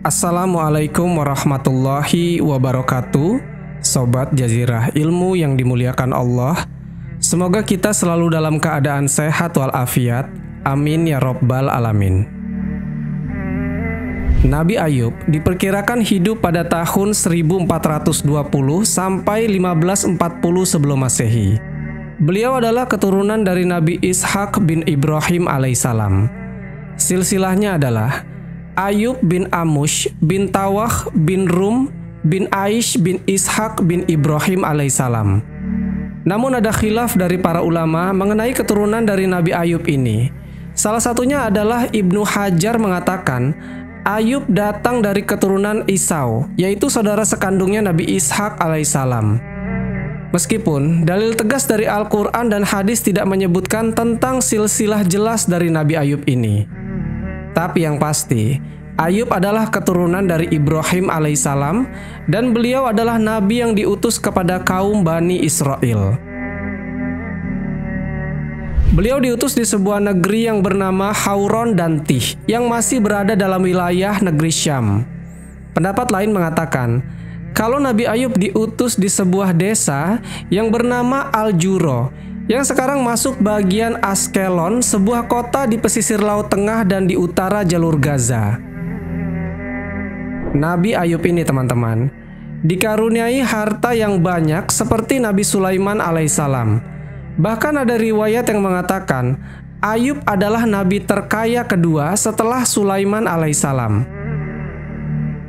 Assalamualaikum warahmatullahi wabarakatuh. Sobat Jazirah Ilmu yang dimuliakan Allah, semoga kita selalu dalam keadaan sehat walafiat. Amin ya rabbal alamin. Nabi Ayub diperkirakan hidup pada tahun 1420 sampai 1540 sebelum Masehi. Beliau adalah keturunan dari Nabi Ishak bin Ibrahim alaihissalam. Silsilahnya adalah Ayub bin Amush bin Tawah bin Rum bin Aish bin Ishak bin Ibrahim alaihissalam. Namun ada khilaf dari para ulama mengenai keturunan dari Nabi Ayub ini. Salah satunya adalah Ibnu Hajar mengatakan Ayub datang dari keturunan Isau, yaitu saudara sekandungnya Nabi Ishak alaihissalam. Meskipun dalil tegas dari Al-Quran dan hadis tidak menyebutkan tentang silsilah jelas dari Nabi Ayub ini. Tapi yang pasti, Ayub adalah keturunan dari Ibrahim alaihissalam dan beliau adalah nabi yang diutus kepada kaum Bani Israel. Beliau diutus di sebuah negeri yang bernama Hauron dan Tih yang masih berada dalam wilayah negeri Syam. Pendapat lain mengatakan, kalau Nabi Ayub diutus di sebuah desa yang bernama Al-Juro, yang sekarang masuk bagian Askelon, sebuah kota di pesisir Laut Tengah dan di utara jalur Gaza. Nabi Ayub ini teman-teman, dikaruniai harta yang banyak seperti Nabi Sulaiman alaihissalam. Bahkan ada riwayat yang mengatakan, Ayub adalah nabi terkaya kedua setelah Sulaiman alaihissalam.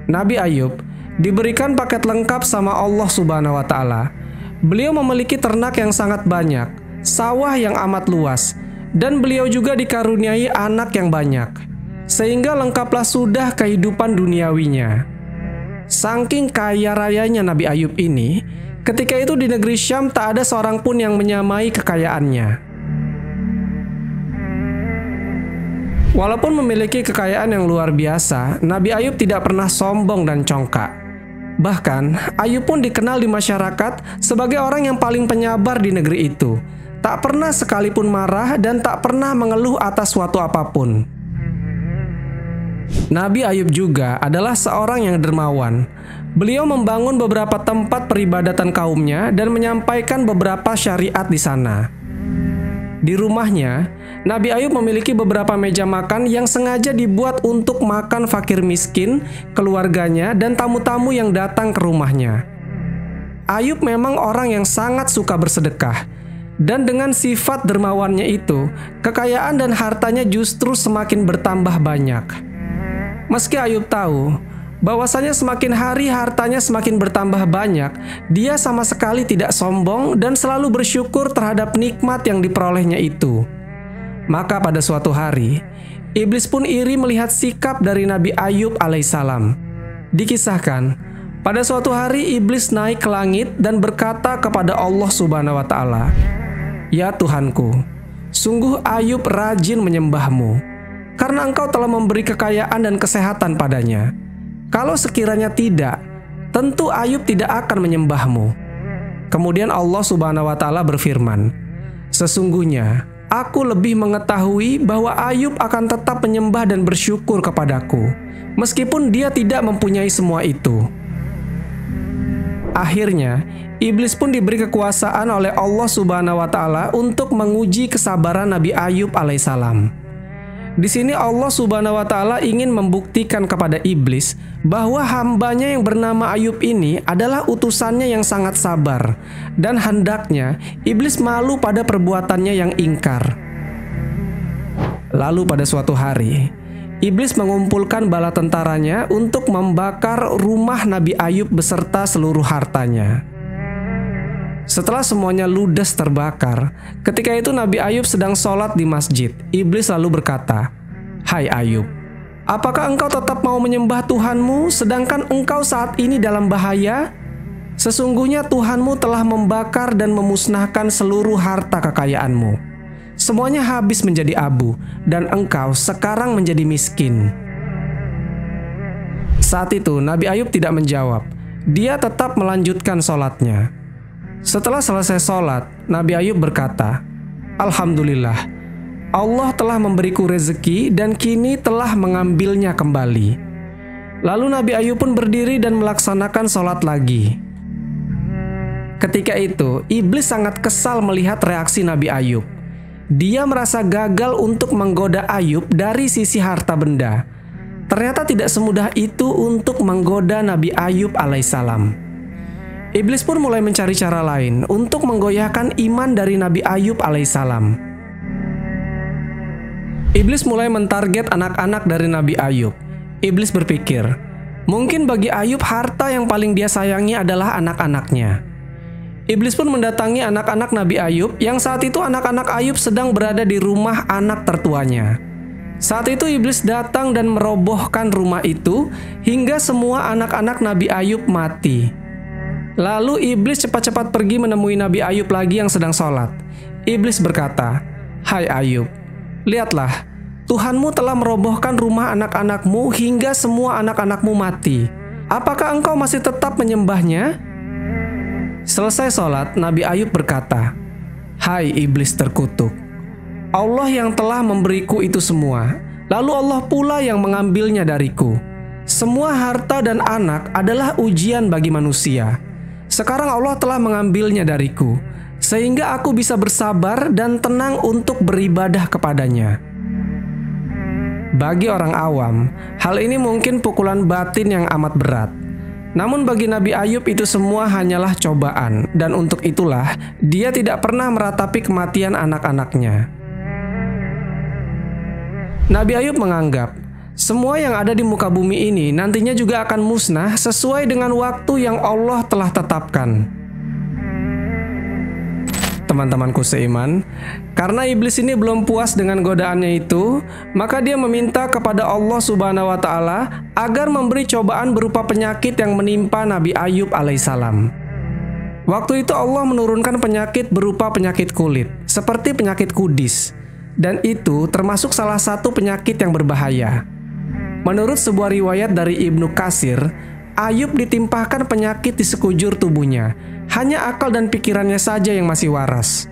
Nabi Ayub diberikan paket lengkap sama Allah Subhanahu wa Ta'ala. Beliau memiliki ternak yang sangat banyak, sawah yang amat luas, dan beliau juga dikaruniai anak yang banyak, sehingga lengkaplah sudah kehidupan duniawinya. Saking kaya rayanya Nabi Ayub ini, ketika itu di negeri Syam tak ada seorang pun yang menyamai kekayaannya. Walaupun memiliki kekayaan yang luar biasa, Nabi Ayub tidak pernah sombong dan congkak. Bahkan, Ayub pun dikenal di masyarakat sebagai orang yang paling penyabar di negeri itu. Tak pernah sekalipun marah dan tak pernah mengeluh atas suatu apapun. Nabi Ayub juga adalah seorang yang dermawan. Beliau membangun beberapa tempat peribadatan kaumnya dan menyampaikan beberapa syariat di sana. Di rumahnya, Nabi Ayub memiliki beberapa meja makan yang sengaja dibuat untuk makan fakir miskin, keluarganya, dan tamu-tamu yang datang ke rumahnya. Ayub memang orang yang sangat suka bersedekah. Dan dengan sifat dermawannya itu, kekayaan dan hartanya justru semakin bertambah banyak. Meski Ayub tahu bahwasanya semakin hari hartanya semakin bertambah banyak, dia sama sekali tidak sombong dan selalu bersyukur terhadap nikmat yang diperolehnya itu. Maka pada suatu hari, iblis pun iri melihat sikap dari Nabi Ayub alaihissalam. Dikisahkan, pada suatu hari iblis naik ke langit dan berkata kepada Allah Subhanahu wa Ta'ala, "Ya Tuhanku, sungguh Ayub rajin menyembahmu, karena engkau telah memberi kekayaan dan kesehatan padanya. Kalau sekiranya tidak, tentu Ayub tidak akan menyembahmu." Kemudian Allah Subhanahu wa Ta'ala berfirman, "Sesungguhnya aku lebih mengetahui bahwa Ayub akan tetap menyembah dan bersyukur kepadaku, meskipun dia tidak mempunyai semua itu." Akhirnya, iblis pun diberi kekuasaan oleh Allah Subhanahu wa Ta'ala untuk menguji kesabaran Nabi Ayub alaihissalam. Di sini Allah Subhanahu wa Ta'ala ingin membuktikan kepada iblis bahwa hambanya yang bernama Ayub ini adalah utusannya yang sangat sabar, dan hendaknya iblis malu pada perbuatannya yang ingkar. Lalu pada suatu hari, iblis mengumpulkan bala tentaranya untuk membakar rumah Nabi Ayub beserta seluruh hartanya. Setelah semuanya ludes terbakar, ketika itu Nabi Ayub sedang sholat di masjid. Iblis lalu berkata, "Hai Ayub, apakah engkau tetap mau menyembah Tuhanmu sedangkan engkau saat ini dalam bahaya? Sesungguhnya Tuhanmu telah membakar dan memusnahkan seluruh harta kekayaanmu. Semuanya habis menjadi abu, dan engkau sekarang menjadi miskin." Saat itu Nabi Ayub tidak menjawab. Dia tetap melanjutkan sholatnya. Setelah selesai sholat, Nabi Ayub berkata, "Alhamdulillah, Allah telah memberiku rezeki dan kini telah mengambilnya kembali." Lalu Nabi Ayub pun berdiri dan melaksanakan sholat lagi. Ketika itu, iblis sangat kesal melihat reaksi Nabi Ayub. Dia merasa gagal untuk menggoda Ayub dari sisi harta benda. Ternyata tidak semudah itu untuk menggoda Nabi Ayub alaihissalam. Iblis pun mulai mencari cara lain untuk menggoyahkan iman dari Nabi Ayub alaihissalam. Iblis mulai mentarget anak-anak dari Nabi Ayub. Iblis berpikir, mungkin bagi Ayub harta yang paling dia sayangi adalah anak-anaknya. Iblis pun mendatangi anak-anak Nabi Ayub yang saat itu anak-anak Ayub sedang berada di rumah anak tertuanya. Saat itu iblis datang dan merobohkan rumah itu hingga semua anak-anak Nabi Ayub mati. Lalu iblis cepat-cepat pergi menemui Nabi Ayub lagi yang sedang sholat. Iblis berkata, "Hai Ayub, lihatlah, Tuhanmu telah merobohkan rumah anak-anakmu hingga semua anak-anakmu mati. Apakah engkau masih tetap menyembahnya?" Selesai sholat, Nabi Ayub berkata, "Hai iblis terkutuk, Allah yang telah memberiku itu semua, lalu Allah pula yang mengambilnya dariku. Semua harta dan anak adalah ujian bagi manusia. Sekarang Allah telah mengambilnya dariku, sehingga aku bisa bersabar dan tenang untuk beribadah kepadanya." Bagi orang awam, hal ini mungkin pukulan batin yang amat berat. Namun bagi Nabi Ayub itu semua hanyalah cobaan, dan untuk itulah dia tidak pernah meratapi kematian anak-anaknya. Nabi Ayub menganggap semua yang ada di muka bumi ini nantinya juga akan musnah sesuai dengan waktu yang Allah telah tetapkan. Teman-temanku seiman, karena iblis ini belum puas dengan godaannya itu, maka dia meminta kepada Allah Subhanahu wa Ta'ala agar memberi cobaan berupa penyakit yang menimpa Nabi Ayub alaihissalam. Waktu itu Allah menurunkan penyakit berupa penyakit kulit, seperti penyakit kudis, dan itu termasuk salah satu penyakit yang berbahaya. Menurut sebuah riwayat dari Ibnu Katsir, Ayub ditimpahkan penyakit di sekujur tubuhnya. Hanya akal dan pikirannya saja yang masih waras.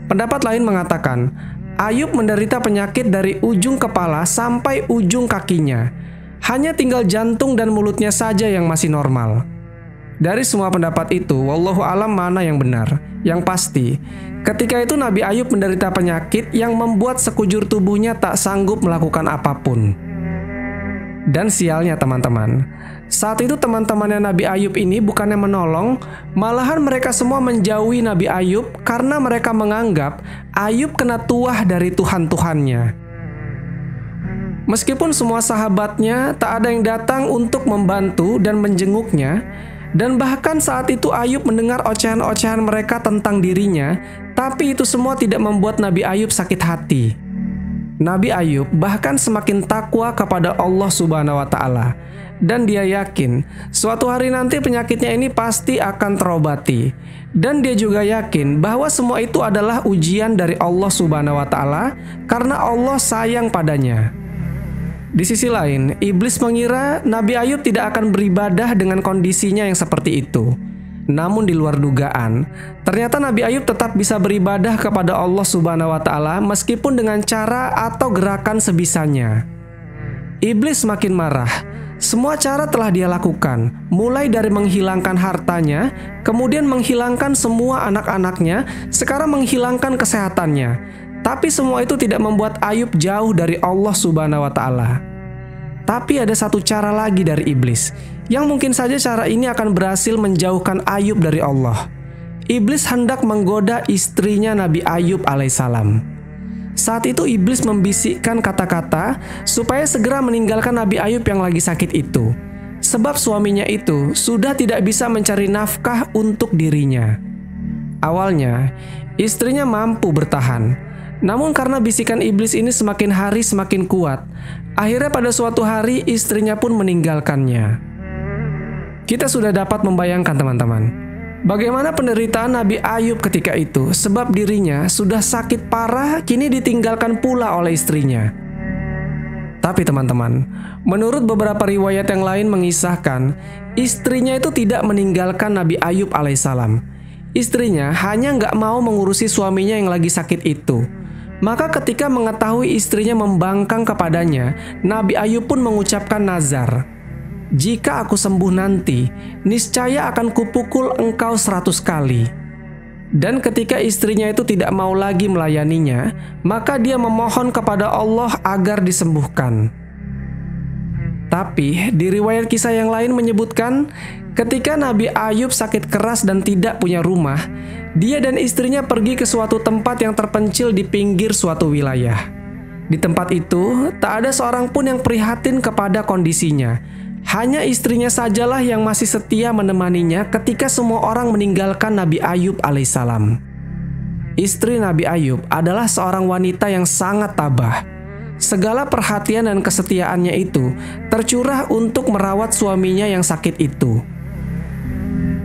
Pendapat lain mengatakan, Ayub menderita penyakit dari ujung kepala sampai ujung kakinya. Hanya tinggal jantung dan mulutnya saja yang masih normal. Dari semua pendapat itu, wallahu alam mana yang benar. Yang pasti, ketika itu Nabi Ayub menderita penyakit yang membuat sekujur tubuhnya tak sanggup melakukan apapun. Dan sialnya teman-teman, saat itu teman-temannya Nabi Ayub ini bukannya menolong, malahan mereka semua menjauhi Nabi Ayub karena mereka menganggap Ayub kena tuah dari Tuhan-Tuhannya. Meskipun semua sahabatnya tak ada yang datang untuk membantu dan menjenguknya, dan bahkan saat itu Ayub mendengar ocehan-ocehan mereka tentang dirinya, tapi itu semua tidak membuat Nabi Ayub sakit hati. Nabi Ayub bahkan semakin takwa kepada Allah Subhanahu wa Ta'ala, dan dia yakin suatu hari nanti penyakitnya ini pasti akan terobati. Dan dia juga yakin bahwa semua itu adalah ujian dari Allah Subhanahu wa Ta'ala karena Allah sayang padanya. Di sisi lain, iblis mengira Nabi Ayub tidak akan beribadah dengan kondisinya yang seperti itu. Namun di luar dugaan, ternyata Nabi Ayub tetap bisa beribadah kepada Allah Subhanahu wa Ta'ala meskipun dengan cara atau gerakan sebisanya. Iblis semakin marah. Semua cara telah dia lakukan, mulai dari menghilangkan hartanya, kemudian menghilangkan semua anak-anaknya, sekarang menghilangkan kesehatannya. Tapi semua itu tidak membuat Ayub jauh dari Allah Subhanahu wa Ta'ala. Tapi ada satu cara lagi dari iblis, yang mungkin saja cara ini akan berhasil menjauhkan Ayub dari Allah. Iblis hendak menggoda istrinya Nabi Ayub alaihissalam. Saat itu iblis membisikkan kata-kata supaya segera meninggalkan Nabi Ayub yang lagi sakit itu. Sebab suaminya itu sudah tidak bisa mencari nafkah untuk dirinya. Awalnya, istrinya mampu bertahan. Namun karena bisikan iblis ini semakin hari semakin kuat, akhirnya pada suatu hari istrinya pun meninggalkannya. Kita sudah dapat membayangkan teman-teman, bagaimana penderitaan Nabi Ayub ketika itu, sebab dirinya sudah sakit parah kini ditinggalkan pula oleh istrinya. Tapi teman-teman, menurut beberapa riwayat yang lain mengisahkan, istrinya itu tidak meninggalkan Nabi Ayub alaihissalam. Istrinya hanya nggak mau mengurusi suaminya yang lagi sakit itu. Maka ketika mengetahui istrinya membangkang kepadanya, Nabi Ayub pun mengucapkan nazar. jika aku sembuh nanti, niscaya akan kupukul engkau 100 kali. Dan ketika istrinya itu tidak mau lagi melayaninya, maka dia memohon kepada Allah agar disembuhkan. Tapi di riwayat kisah yang lain menyebutkan, ketika Nabi Ayub sakit keras dan tidak punya rumah, dia dan istrinya pergi ke suatu tempat yang terpencil di pinggir suatu wilayah. Di tempat itu, tak ada seorang pun yang prihatin kepada kondisinya. Hanya istrinya sajalah yang masih setia menemaninya ketika semua orang meninggalkan Nabi Ayub alaihissalam. Istri Nabi Ayub adalah seorang wanita yang sangat tabah. Segala perhatian dan kesetiaannya itu tercurah untuk merawat suaminya yang sakit itu.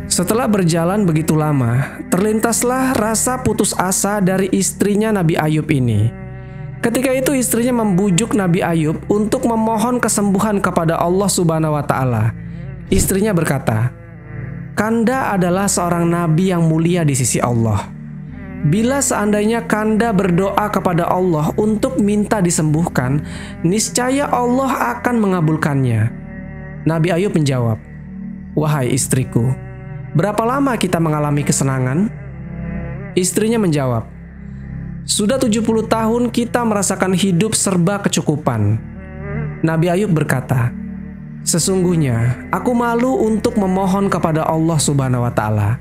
Setelah berjalan begitu lama, terlintaslah rasa putus asa dari istrinya Nabi Ayub ini. Ketika itu istrinya membujuk Nabi Ayub untuk memohon kesembuhan kepada Allah Subhanahu wa Ta'ala. Istrinya berkata, "Kanda adalah seorang nabi yang mulia di sisi Allah. Bila seandainya Kanda berdoa kepada Allah untuk minta disembuhkan, niscaya Allah akan mengabulkannya." Nabi Ayub menjawab, "Wahai istriku, berapa lama kita mengalami kesenangan?" Istrinya menjawab, "Sudah 70 tahun kita merasakan hidup serba kecukupan." Nabi Ayub berkata, "Sesungguhnya aku malu untuk memohon kepada Allah Subhanahu wa Ta'ala.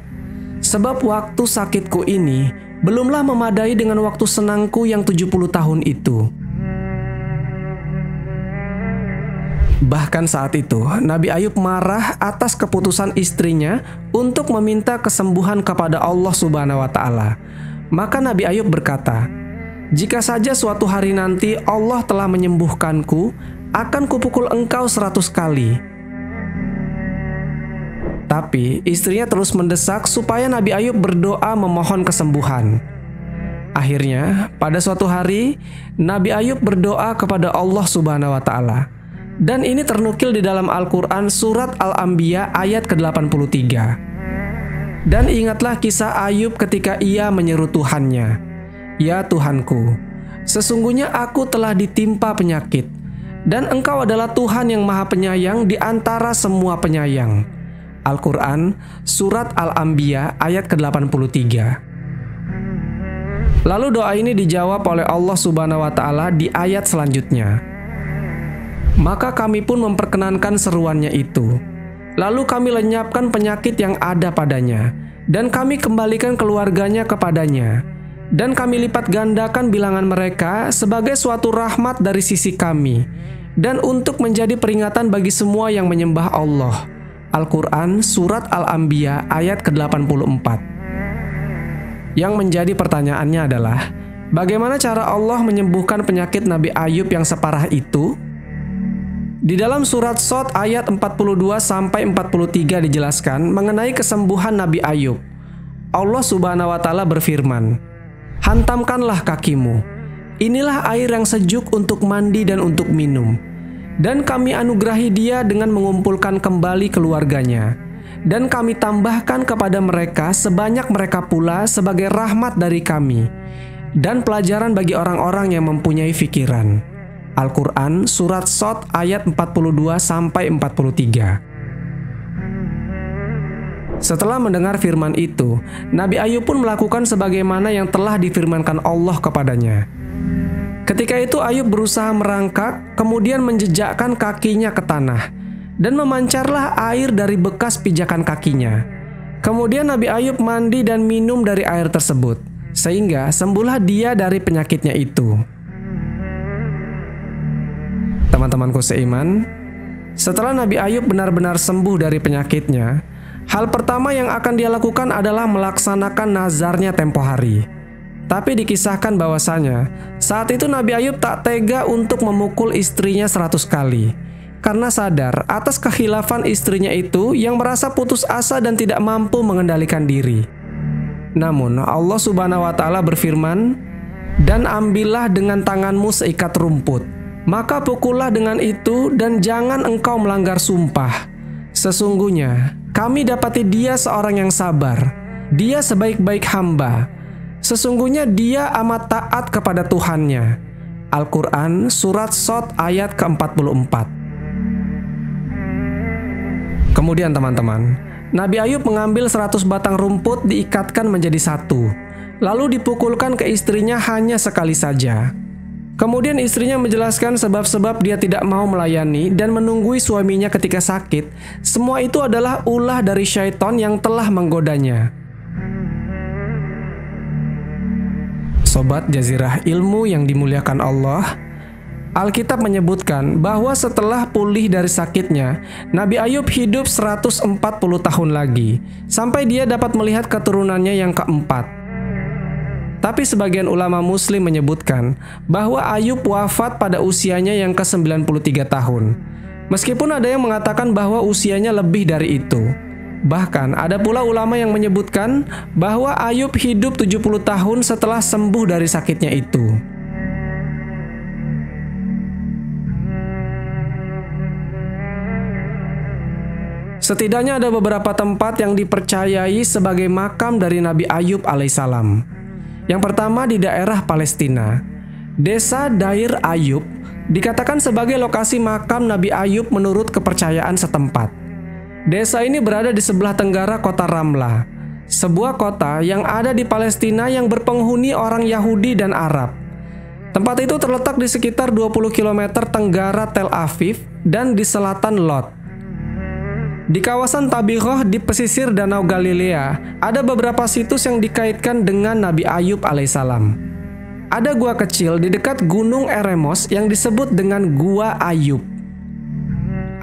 Sebab waktu sakitku ini belumlah memadai dengan waktu senangku yang 70 tahun itu." Bahkan saat itu, Nabi Ayub marah atas keputusan istrinya untuk meminta kesembuhan kepada Allah Subhanahu wa Ta'ala. Maka Nabi Ayub berkata, "Jika saja suatu hari nanti Allah telah menyembuhkanku, akan kupukul engkau 100 kali." Tapi istrinya terus mendesak supaya Nabi Ayub berdoa memohon kesembuhan. Akhirnya, pada suatu hari, Nabi Ayub berdoa kepada Allah Subhanahu wa Ta'ala. Dan ini ternukil di dalam Al-Quran surat Al-Anbiya ayat ke-83. "Dan ingatlah kisah Ayub ketika ia menyeru Tuhannya, 'Ya Tuhanku, sesungguhnya aku telah ditimpa penyakit, dan Engkau adalah Tuhan yang Maha Penyayang di antara semua penyayang.'" Al-Quran surat Al-Anbiya ayat ke-83. Lalu doa ini dijawab oleh Allah Subhanahu wa Ta'ala di ayat selanjutnya. "Maka kami pun memperkenankan seruannya itu. Lalu kami lenyapkan penyakit yang ada padanya, dan kami kembalikan keluarganya kepadanya. Dan kami lipat gandakan bilangan mereka sebagai suatu rahmat dari sisi kami, dan untuk menjadi peringatan bagi semua yang menyembah Allah." Al-Quran surat Al-Anbiya ayat ke-84. Yang menjadi pertanyaannya adalah, bagaimana cara Allah menyembuhkan penyakit Nabi Ayub yang separah itu? Di dalam surat Shad ayat 42-43 dijelaskan mengenai kesembuhan Nabi Ayub. Allah Subhanahu wa Ta'ala berfirman, "Hantamkanlah kakimu. Inilah air yang sejuk untuk mandi dan untuk minum. Dan kami anugerahi dia dengan mengumpulkan kembali keluarganya. Dan kami tambahkan kepada mereka sebanyak mereka pula sebagai rahmat dari kami, dan pelajaran bagi orang-orang yang mempunyai fikiran." Al-Quran surat Shad ayat 42-43. Setelah mendengar firman itu, Nabi Ayub pun melakukan sebagaimana yang telah difirmankan Allah kepadanya. Ketika itu Ayub berusaha merangkak, kemudian menjejakkan kakinya ke tanah, dan memancarlah air dari bekas pijakan kakinya. Kemudian Nabi Ayub mandi dan minum dari air tersebut, sehingga sembuhlah dia dari penyakitnya itu. Teman-temanku seiman, setelah Nabi Ayub benar-benar sembuh dari penyakitnya, hal pertama yang akan dia lakukan adalah melaksanakan nazarnya tempo hari. Tapi dikisahkan bahwasanya saat itu Nabi Ayub tak tega untuk memukul istrinya 100 kali karena sadar atas kekhilafan istrinya itu yang merasa putus asa dan tidak mampu mengendalikan diri. Namun Allah Subhanahu wa Ta'ala berfirman, "Dan ambillah dengan tanganmu seikat rumput, maka pukullah dengan itu dan jangan engkau melanggar sumpah. Sesungguhnya kami dapati dia seorang yang sabar, dia sebaik-baik hamba. Sesungguhnya dia amat taat kepada Tuhannya." Al-Quran surat Shad ayat ke-44. Kemudian teman-teman, Nabi Ayub mengambil 100 batang rumput diikatkan menjadi satu, lalu dipukulkan ke istrinya hanya sekali saja. Kemudian istrinya menjelaskan sebab-sebab dia tidak mau melayani dan menunggui suaminya ketika sakit. Semua itu adalah ulah dari syaitan yang telah menggodanya. Sobat Jazirah Ilmu yang dimuliakan Allah, Alkitab menyebutkan bahwa setelah pulih dari sakitnya, Nabi Ayub hidup 140 tahun lagi, sampai dia dapat melihat keturunannya yang keempat. Tapi sebagian ulama muslim menyebutkan bahwa Ayub wafat pada usianya yang ke-93 tahun. Meskipun ada yang mengatakan bahwa usianya lebih dari itu. Bahkan ada pula ulama yang menyebutkan bahwa Ayub hidup 70 tahun setelah sembuh dari sakitnya itu. Setidaknya ada beberapa tempat yang dipercayai sebagai makam dari Nabi Ayub alaihissalam. Yang pertama di daerah Palestina. Desa Dair Ayub dikatakan sebagai lokasi makam Nabi Ayub menurut kepercayaan setempat. Desa ini berada di sebelah tenggara kota Ramla, sebuah kota yang ada di Palestina yang berpenghuni orang Yahudi dan Arab. Tempat itu terletak di sekitar 20 km tenggara Tel Aviv dan di selatan Lot. Di kawasan Tabiqoh di pesisir Danau Galilea, ada beberapa situs yang dikaitkan dengan Nabi Ayub alaihissalam. Ada gua kecil di dekat Gunung Eremos yang disebut dengan Gua Ayub.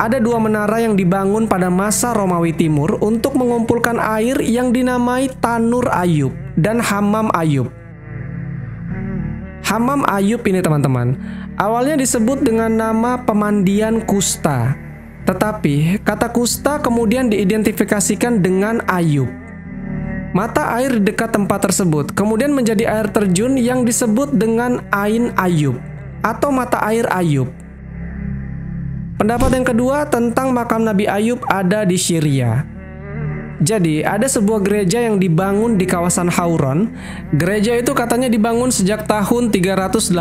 Ada 2 menara yang dibangun pada masa Romawi Timur untuk mengumpulkan air yang dinamai Tanur Ayub dan Hammam Ayub. Hammam Ayub ini teman-teman, awalnya disebut dengan nama pemandian kusta. Tetapi kata kusta kemudian diidentifikasikan dengan Ayub. Mata air di dekat tempat tersebut kemudian menjadi air terjun yang disebut dengan Ain Ayub atau mata air Ayub. Pendapat yang kedua tentang makam Nabi Ayub ada di Syria. Jadi ada sebuah gereja yang dibangun di kawasan Hauron. Gereja itu katanya dibangun sejak tahun 384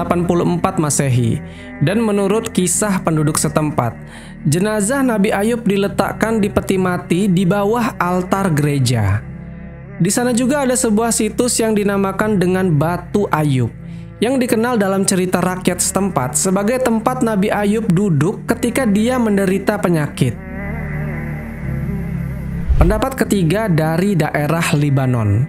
Masehi. Dan menurut kisah penduduk setempat, jenazah Nabi Ayub diletakkan di peti mati di bawah altar gereja. Di sana juga ada sebuah situs yang dinamakan dengan Batu Ayub, yang dikenal dalam cerita rakyat setempat sebagai tempat Nabi Ayub duduk ketika dia menderita penyakit. Pendapat ketiga dari daerah Libanon.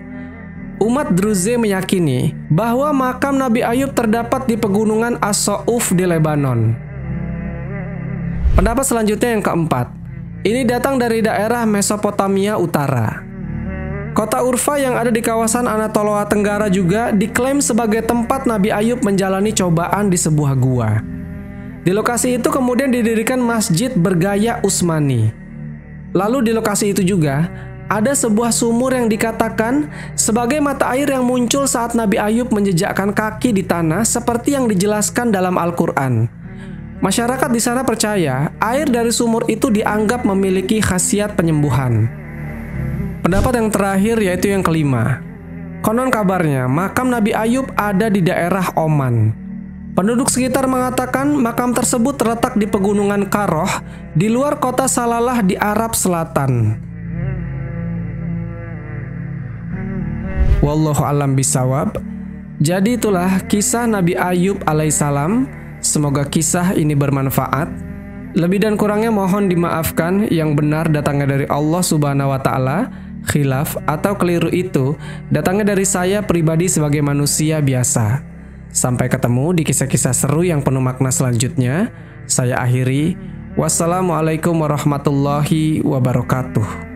Umat Druze meyakini bahwa makam Nabi Ayub terdapat di pegunungan As-So'uf di Lebanon. Pendapat selanjutnya yang keempat. Ini datang dari daerah Mesopotamia Utara. Kota Urfa yang ada di kawasan Anatolia Tenggara juga diklaim sebagai tempat Nabi Ayub menjalani cobaan di sebuah gua. Di lokasi itu kemudian didirikan masjid bergaya Utsmani. Lalu di lokasi itu juga ada sebuah sumur yang dikatakan sebagai mata air yang muncul saat Nabi Ayub menjejakkan kaki di tanah seperti yang dijelaskan dalam Al-Quran. Masyarakat di sana percaya air dari sumur itu dianggap memiliki khasiat penyembuhan. Pendapat yang terakhir yaitu yang kelima. Konon kabarnya makam Nabi Ayub ada di daerah Oman. Penduduk sekitar mengatakan makam tersebut terletak di pegunungan Karoh di luar kota Salalah di Arab Selatan. Wallahu a'lam bishawab. Jadi itulah kisah Nabi Ayub alaihissalam. Semoga kisah ini bermanfaat. Lebih dan kurangnya mohon dimaafkan. Yang benar datangnya dari Allah Subhanahu wa Ta'ala. Khilaf atau keliru itu datangnya dari saya pribadi sebagai manusia biasa. Sampai ketemu di kisah-kisah seru yang penuh makna selanjutnya. Saya akhiri. Wassalamualaikum warahmatullahi wabarakatuh.